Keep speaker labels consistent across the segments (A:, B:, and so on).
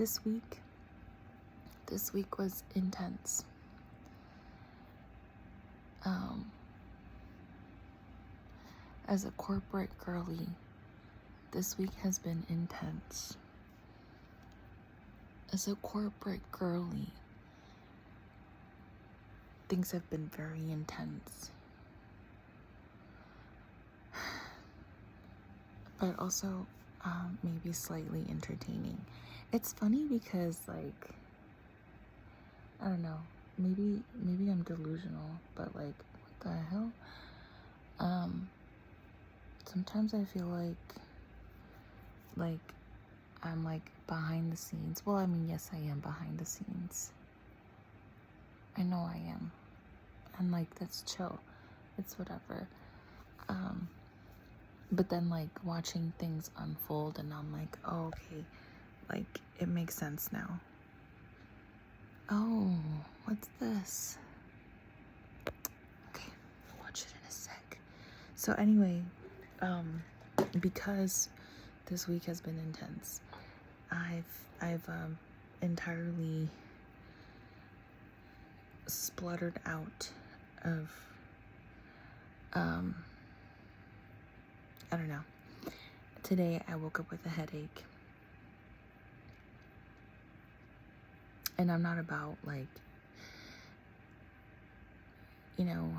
A: This week was intense. As a corporate girly, this week has been intense. As a corporate girly, things have been very intense. But also maybe slightly entertaining. It's funny because, like, I don't know, maybe I'm delusional, but like, what the hell? Sometimes I feel like I'm like behind the scenes. Well, I mean, yes, I am behind the scenes. I know I am. And like, that's chill. It's whatever. But then like watching things unfold and I'm like, oh, okay, like it makes sense now. Oh, what's this? Okay, I'll watch it in a sec. So anyway, because this week has been intense, I've entirely spluttered out of I don't know. Today I woke up with a headache. And I'm not about like, you know,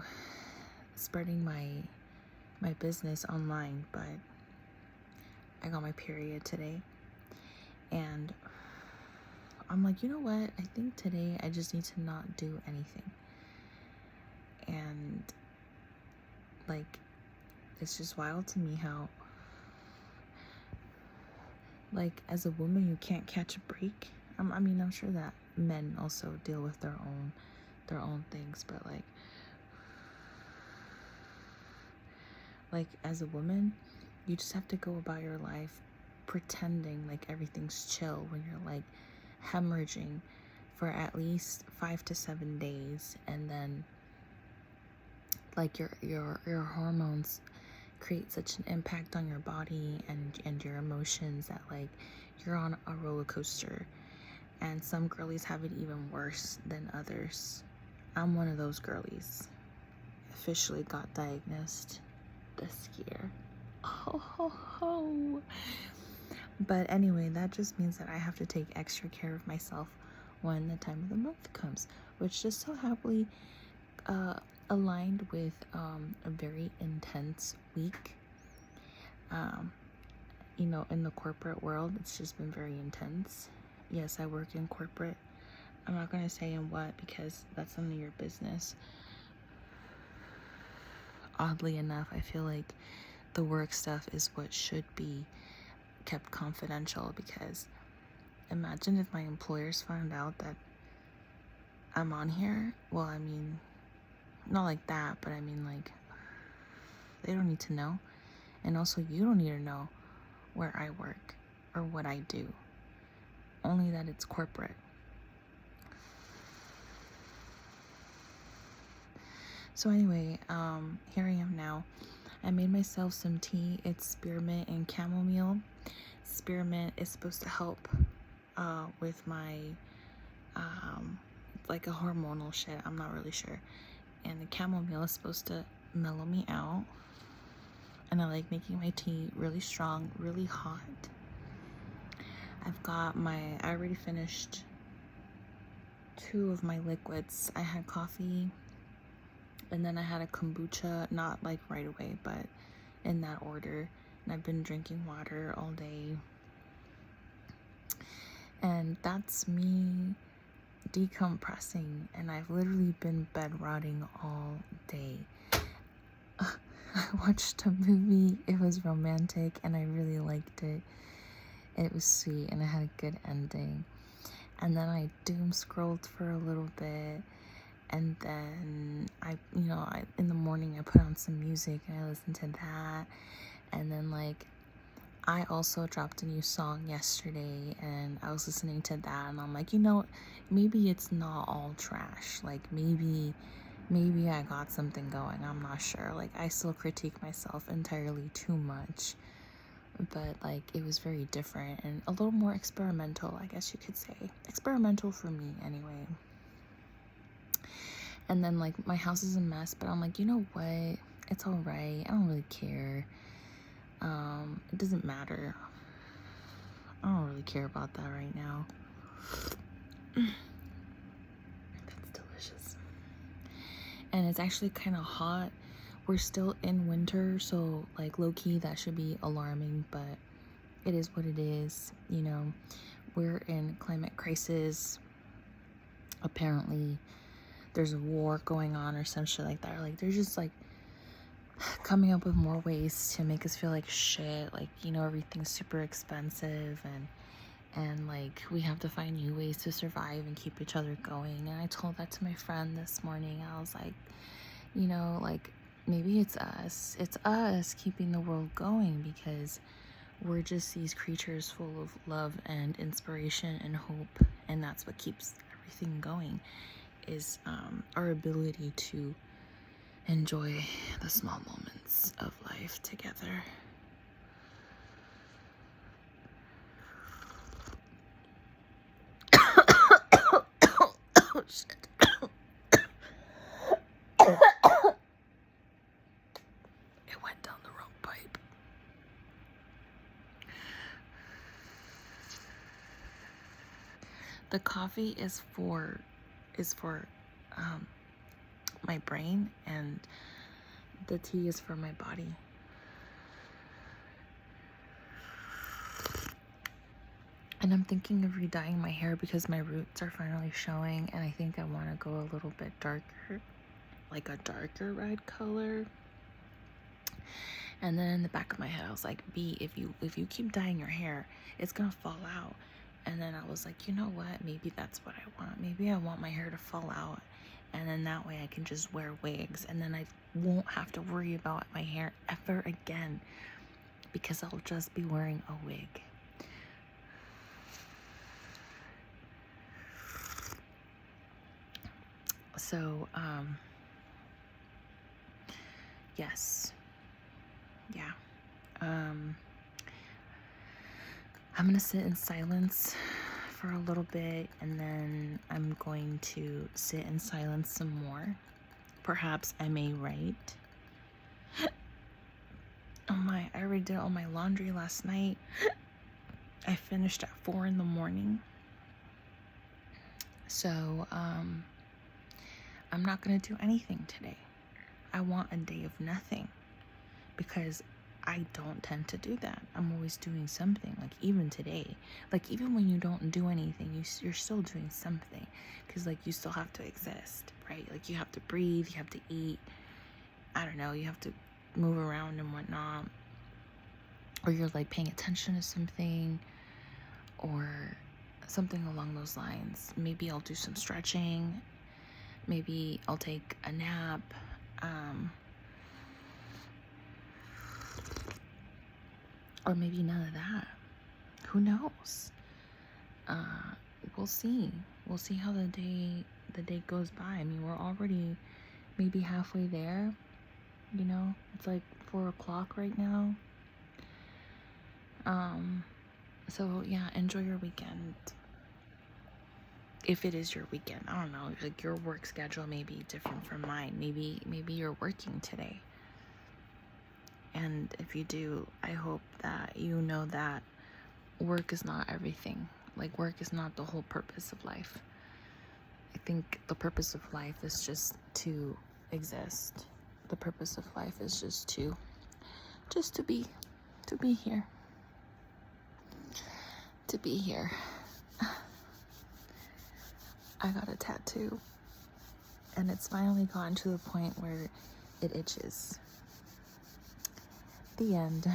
A: spreading my business online, but I got my period today. And I'm like, you know what? I think today I just need to not do anything. And like, it's just wild to me how, like, as a woman, you can't catch a break. I mean, I'm sure that men also deal with their own things, but like as a woman, you just have to go about your life pretending like everything's chill when you're like hemorrhaging for at least 5 to 7 days, and then like your hormones create such an impact on your body and your emotions that like you're on a roller coaster. And some girlies have it even worse than others. I'm one of those girlies. Officially got diagnosed this year. Ho ho ho. But anyway, that just means that I have to take extra care of myself when the time of the month comes, which just so happily aligned with a very intense week. You know, in the corporate world, it's just been very intense. Yes, I work in corporate. I'm not going to say in what because that's none of your business. Oddly enough, I feel like the work stuff is what should be kept confidential, because imagine if my employers found out that I'm on here. Well, I mean, not like that, but I mean, like, they don't need to know. And also, you don't need to know where I work or what I do. Only that it's corporate. So anyway, here I am now. I made myself some tea. It's spearmint and chamomile. Spearmint is supposed to help with my like a hormonal shit. I'm not really sure. And the chamomile is supposed to mellow me out. And I like making my tea really strong, really hot. I already finished 2 of my liquids. I had coffee, and then I had a kombucha, not like right away, but in that order. And I've been drinking water all day. And that's me decompressing, and I've literally been bed rotting all day. I watched a movie. It was romantic, and I really liked it. It was sweet, and it had a good ending. And then I doom scrolled for a little bit, and then in the morning I put on some music and I listened to that. And then like I also dropped a new song yesterday, and I was listening to that, and I'm like, you know, maybe it's not all trash. Like maybe I got something going. I'm not sure. Like I still critique myself entirely too much. but like it was very different and a little more experimental, I guess you could say. Experimental for me anyway. And then like my house is a mess, but I'm like, you know what, it's all right, I don't really care. It doesn't matter. I don't really care about that right now. That's delicious. And it's actually kind of hot. We're still in winter, so like low-key that should be alarming, but it is what it is, you know. We're in climate crisis. Apparently there's a war going on or some shit like that. Or like they're just like coming up with more ways to make us feel like shit. Like, you know, everything's super expensive and like we have to find new ways to survive and keep each other going. And I told that to my friend this morning. I was like, you know, like maybe it's us keeping the world going, because we're just these creatures full of love and inspiration and hope, and that's what keeps everything going, is our ability to enjoy the small moments of life together. Oh shit. It went down the wrong pipe. The coffee is for my brain, and the tea is for my body. And I'm thinking of re-dyeing my hair because my roots are finally showing, and I think I want to go a little bit darker, like a darker red color. And then in the back of my head I was like, B, if you keep dyeing your hair, it's gonna fall out. And then I was like, you know what, maybe that's what I want. Maybe I want my hair to fall out, and then that way I can just wear wigs, and then I won't have to worry about my hair ever again, because I'll just be wearing a wig. So yes, yeah. I'm gonna sit in silence for a little bit, and then I'm going to sit in silence some more. Perhaps I may write. Oh my, I already did all my laundry last night. I finished at 4 in the morning. So I'm not gonna do anything today. I want a day of nothing, because I don't tend to do that. I'm always doing something. Like even today, like even when you don't do anything, you're still doing something, because like you still have to exist, right? Like you have to breathe, you have to eat, I don't know, you have to move around and whatnot, or you're like paying attention to something or something along those lines. Maybe I'll do some stretching, maybe I'll take a nap, or maybe none of that. Who knows? We'll see. We'll see how the day goes by. I mean, we're already maybe halfway there. You know, it's like 4 o'clock right now. So yeah, enjoy your weekend. If it is your weekend, I don't know. Like your work schedule may be different from mine. Maybe you're working today. And if you do, I hope that you know that work is not everything. Like work is not the whole purpose of life. I think the purpose of life is just to exist. The purpose of life is just to be here. To be here. I got a tattoo, and it's finally gotten to the point where it itches. The end.